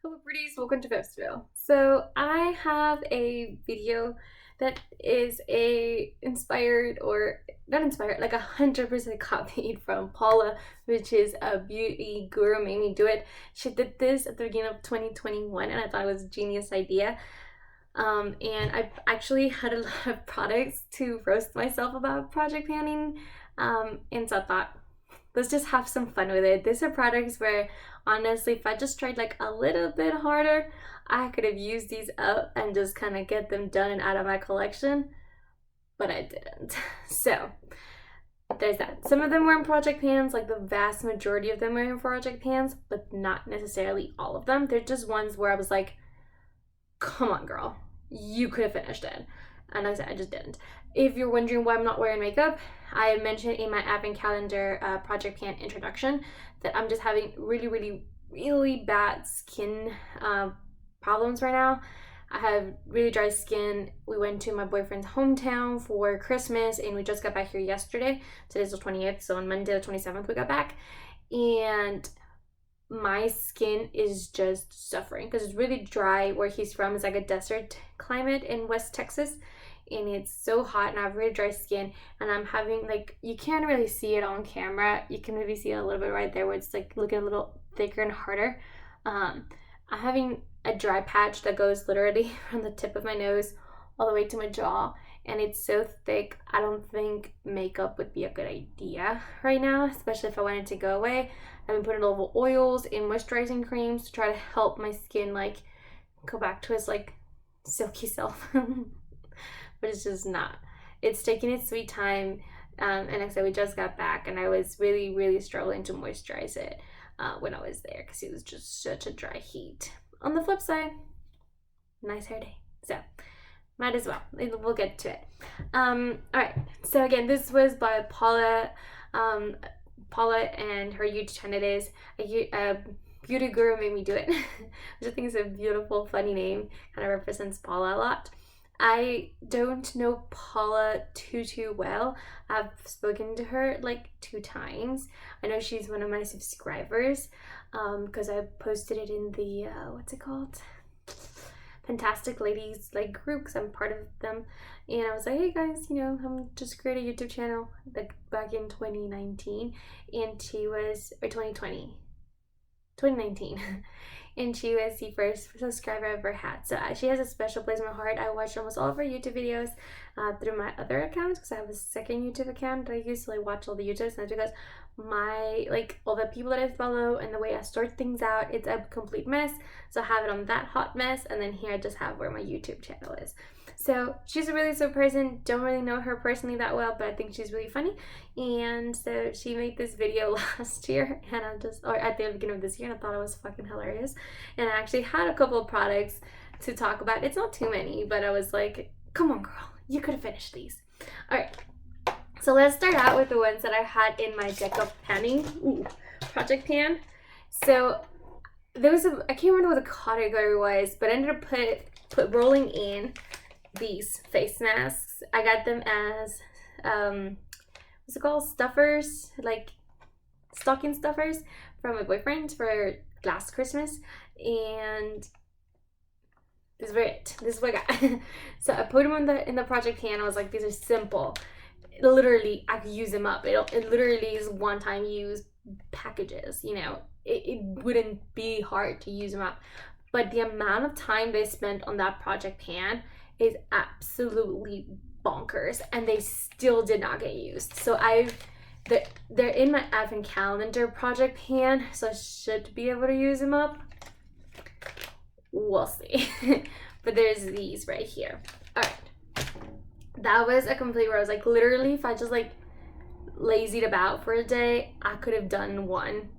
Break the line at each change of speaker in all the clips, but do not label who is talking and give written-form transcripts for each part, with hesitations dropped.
Hello Pretties, welcome to Festival. So I have a video that is inspired or not inspired, like 100% copied from Paula, which is a beauty guru, made me do it. She did this at the beginning of 2021 and I thought it was a genius idea. And I actually had a lot of products to roast myself about project panning. And so I thought, let's just have some fun with it. These are products where honestly, if I just tried like a little bit harder, I could have used these up and just kind of get them done and out of my collection, but I didn't. So there's that. Some of them were in project pans, like the vast majority of them were in project pans, but not necessarily all of them. They're just ones where I was like, come on, girl, you could have finished it. And I said, I just didn't. If you're wondering why I'm not wearing makeup, I mentioned in my advent calendar project pan introduction that I'm just having really bad skin problems right now. I have really dry skin. We went to my boyfriend's hometown for Christmas and we just got back here yesterday. Today's the 28th, so on Monday the 27th we got back. And my skin is just suffering because it's really dry. Where he's from is like a desert climate in West Texas, and it's so hot and I have really dry skin, and I'm having like, you can't really see it on camera, you can maybe see it a little bit right there where it's like looking a little thicker and harder. I'm having a dry patch that goes literally from the tip of my nose all the way to my jaw, and it's so thick. I don't think makeup would be a good idea right now, especially if I wanted to go away. I've been putting a lot of oils and moisturizing creams to try to help my skin like go back to its like silky self. But it's just not. It's taking its sweet time. And like I said, we just got back and I was really struggling to moisturize it when I was there because it was just such a dry heat. On the flip side, nice hair day. So might as well. We'll get to it. Alright, so again, this was by Paula. Paula and her YouTube channel is a beauty guru made me do it, which I think is a beautiful, funny name. Kind of represents Paula a lot. I don't know Paula too well. I've spoken to her like 2 times. I know she's one of my subscribers because I posted it in the what's it called? Fantastic Ladies like group because I'm part of them, and I was like, hey guys, I'm just creating a YouTube channel like back in 2019, and she was, or 2019 and she was the first subscriber I've ever had. So she has a special place in my heart. I watched almost all of her YouTube videos through my other accounts because I have a second YouTube account that I use to like watch all the YouTubes, and that's because my like all the people that I follow and the way I sort things out, it's a complete mess. So I have it on that hot mess, and then here I just have where my YouTube channel is. So she's a really sweet person. Don't really know her personally that well, but I think she's really funny. And so she made this video last year, and or at the beginning of this year, and I thought it was fucking hilarious. And I actually had a couple of products to talk about. It's not too many, but I was like, come on, girl, you could have finished these. All right. So let's start out with the ones that I had in my deck of panning. Ooh, project pan. So there was I can't remember what the category was, but I ended up put rolling in these face masks. I got them as what's it called? Stuffers, like stocking stuffers from my boyfriend for last Christmas, and this is it. This is what I got. So I put them in the project pan. I was like, these are simple. Literally, I could use them up. It literally is one-time use packages. It wouldn't be hard to use them up. But the amount of time they spent on that project pan is absolutely bonkers, and they still did not get used. So they're in my advent calendar project pan, so I should be able to use them up. We'll see. But there's these right here. All right. That was a complete where I was like, literally, if I just like lazied about for a day, I could have done one.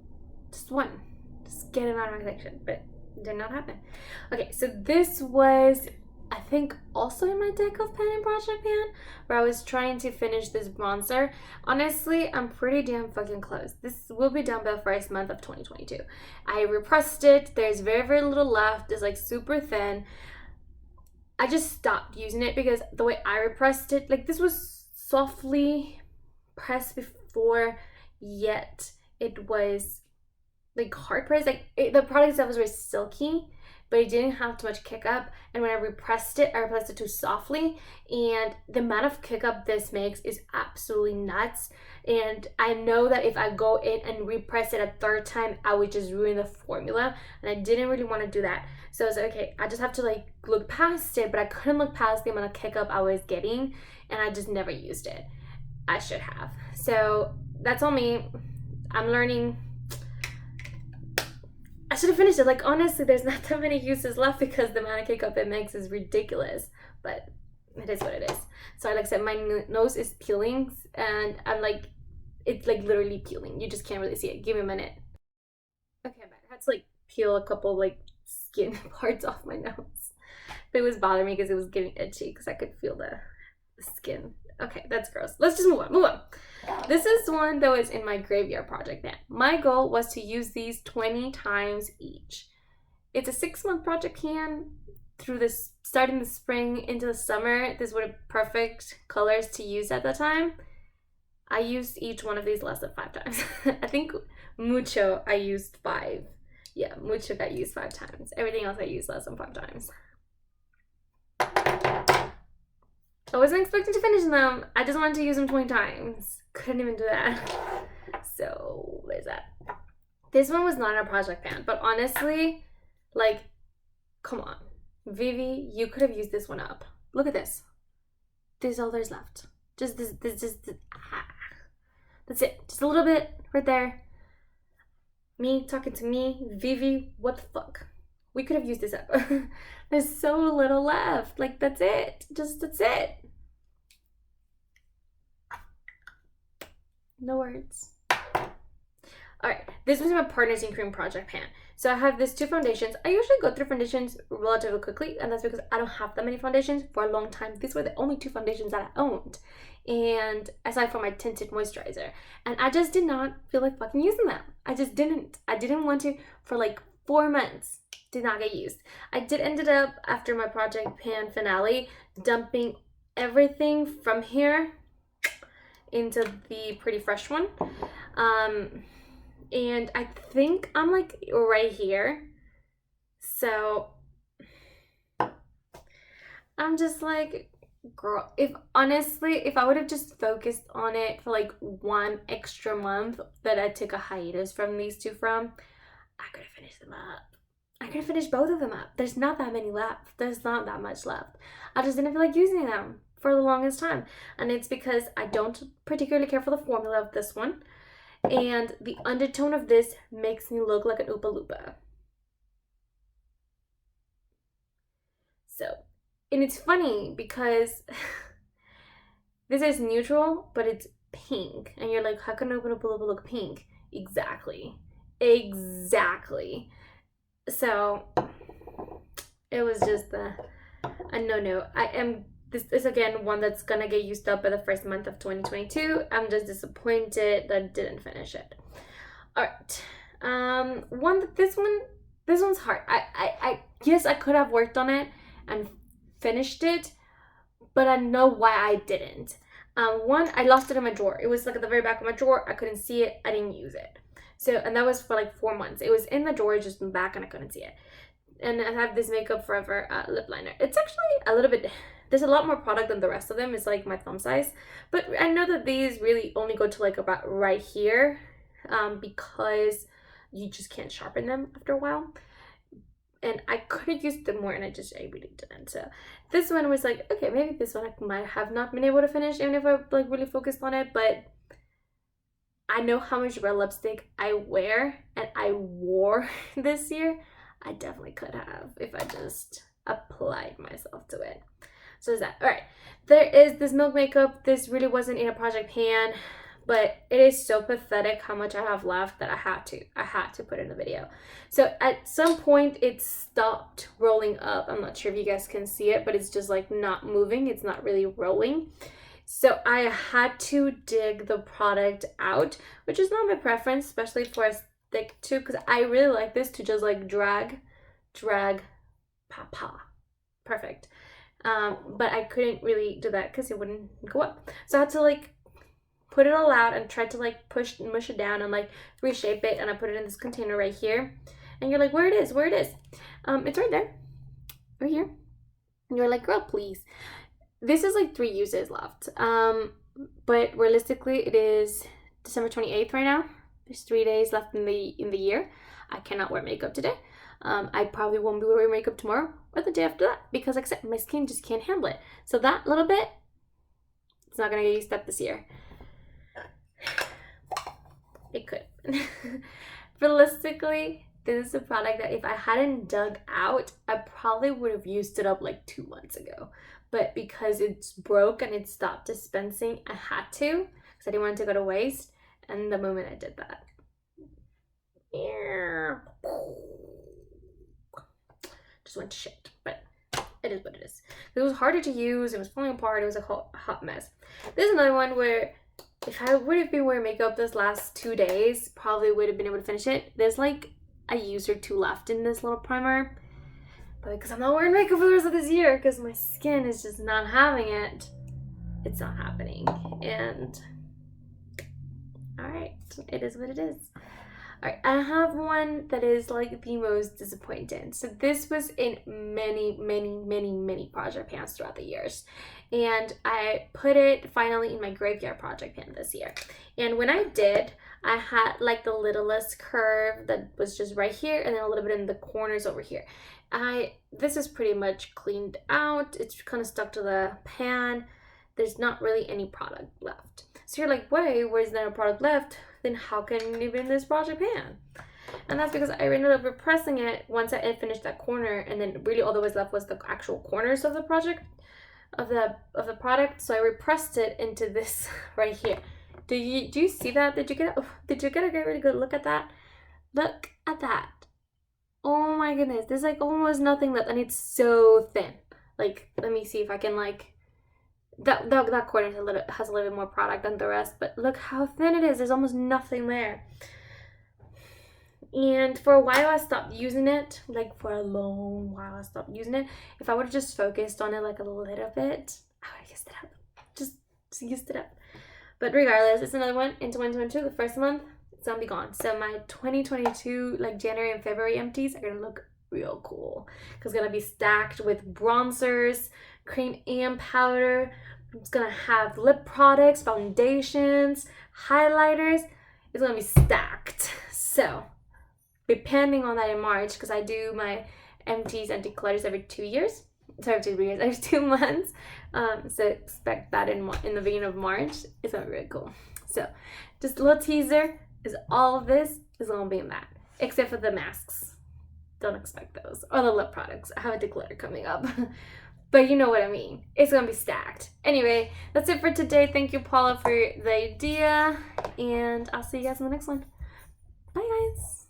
Just one. Just get them out of my collection. But it did not happen. Okay, so this was, I think, also in my deck of pen and project pan, where I was trying to finish this bronzer. Honestly, I'm pretty damn fucking close. This will be done by the first month of 2022. I repressed it. There's very little left. It's like super thin. I just stopped using it because the way I repressed it, like this was softly pressed before, yet it was like hard pressed. Like the product itself was very silky, but it didn't have too much kick up. And when I repressed it too softly. And the amount of kick up this makes is absolutely nuts. And I know that if I go in and repress it a third time, I would just ruin the formula. And I didn't really want to do that. So I was like, okay, I just have to like look past it, but I couldn't look past the amount of kick up I was getting, and I just never used it. I should have. So that's on me. I'm learning. I should have finished it. Like, honestly, there's not that many uses left because the amount of kick up it makes is ridiculous. But it is what it is. So like I said, my nose is peeling, and I'm like, it's like literally peeling. You just can't really see it. Give me a minute. Okay, I'm back. I had to like peel a couple like skin parts off my nose. But it was bothering me because it was getting itchy because I could feel the skin. Okay, that's gross. Let's just move on. This is one that was in my graveyard project pan. My goal was to use these 20 times each. It's a 6-month project pan. Through this, starting the spring into the summer, these were the perfect colors to use at the time. I used each one of these less than 5 times. I think Mucho I used 5. Yeah, Mucho got used 5 times. Everything else I used less than 5 times. I wasn't expecting to finish them. I just wanted to use them 20 times. Couldn't even do that. So there's that. This one was not in a project pan, but honestly, like, come on. Vivi, you could have used this one up. Look at this. This is all there's left. Just this. That's it. Just a little bit right there. Me talking to me. Vivi, what the fuck? We could have used this up. There's so little left. Like, that's it. That's it. No words. Alright, this was my Partners in Cream project pan. So I have these 2 foundations. I usually go through foundations relatively quickly, and that's because I don't have that many foundations for a long time. These were the only 2 foundations that I owned, and aside from my tinted moisturizer. And I just did not feel like fucking using them. I just didn't. I didn't want to for like 4 months. Did not get used. I did ended up, after my project pan finale, dumping everything from here into the Pretty Fresh one. And I think I'm like right here. So I'm just like, girl, if I would have just focused on it for like 1 extra month that I took a hiatus from these 2 from, I could have finished them up. I could have finished both of them up. There's not that many left. There's not that much left. I just didn't feel like using them for the longest time. And it's because I don't particularly care for the formula of this one. And the undertone of this makes me look like an Oopa Loopa. So, and it's funny because this is neutral, but it's pink. And you're like, how can an Oopa Loopa look pink? Exactly. So it was just a no. This is again one that's gonna get used up by the first month of 2022. I'm just disappointed that I didn't finish it. Alright. This one's hard. I yes, I could have worked on it and finished it, but I know why I didn't. One, I lost it in my drawer. It was like at the very back of my drawer. I couldn't see it. I didn't use it. So, and that was for like 4 months. It was in the drawer, just in the back, and I couldn't see it. And I have this Makeup Forever lip liner. It's actually a little bit, there's a lot more product than the rest of them. It's like my thumb size. But I know that these really only go to like about right here, because you just can't sharpen them after a while. And I could have used them more, and I really didn't. So this one was like, okay, maybe this one I might have not been able to finish, even if I like really focused on it. But I know how much red lipstick I wear and I wore this year. I definitely could have if I just applied myself to it. So is that. Alright, there is this Milk Makeup. This really wasn't in a project pan, but it is so pathetic how much I have left that I had to put in the video. So at some point it stopped rolling up. I'm not sure if you guys can see it, but it's just like not moving. It's not really rolling. So I had to dig the product out, which is not my preference, especially for a stick to, because I really like this to just like drag, pa. Perfect. But I couldn't really do that because it wouldn't go up. So I had to like put it all out and try to like mush it down and like reshape it, and I put it in this container right here. And you're like, where it is? It's right there, right here. And you're like, girl, please. This is like 3 uses left. But realistically, it is December 28th right now. There's 3 days left in the year. I cannot wear makeup today. I probably won't be wearing makeup tomorrow or the day after that because, like I said, my skin just can't handle it. So that little bit, it's not gonna get used up this year. It could. Realistically, this is a product that if I hadn't dug out, I probably would have used it up like 2 months ago. But because it's broke and it stopped dispensing, I had to because I didn't want it to go to waste. And the moment I did that, just went to shit. But it is what it is. It was harder to use. It was falling apart. It was a hot mess. There's another one where if I would have been wearing makeup this last 2 days, probably would have been able to finish it. There's like a use or 2 left in this little primer. But because I'm not wearing makeup for the rest of this year, because my skin is just not having it, it's not happening. And alright, it is what it is. Alright, I have one that is like the most disappointing. So this was in many project pans throughout the years. And I put it finally in my graveyard project pan this year. And when I did, I had like the littlest curve that was just right here and then a little bit in the corners over here. This is pretty much cleaned out. It's kind of stuck to the pan. There's not really any product left. So you're like, wait, where's there a product left? Then how can it be in this project pan? And that's because I ended up repressing it once I had finished that corner, and then really all that was left was the actual corners of the project of the product. So I repressed it into this right here. Do you see that? Did you get a really good look at that? Look at that. Oh my goodness, there's like almost nothing left, and it's so thin. Like, let me see if I can like that corner has a little bit more product than the rest, but look how thin it is. There's almost nothing there. And for a while I stopped using it, like for a long while I stopped using it. If I would have just focused on it like a little bit, I would have used it up. Just used it up. But regardless, it's another one in 2022, the first month, it's gonna be gone. So my 2022 like January and February empties are gonna look real cool because it's gonna be stacked with bronzers, cream and powder. It's gonna have lip products, foundations, highlighters. It's gonna be stacked. So depending on that in March, because I do my empties and declutters every 2 years. Sorry, 2 years, every 2 months. So expect that in the beginning of March. It's gonna be really cool. So just a little teaser is all of this is gonna be in that, except for the masks. Don't expect those, or the lip products. I have a declutter coming up. But you know what I mean. It's gonna be stacked. Anyway, that's it for today. Thank you, Paula, for the idea. And I'll see you guys in the next one. Bye, guys.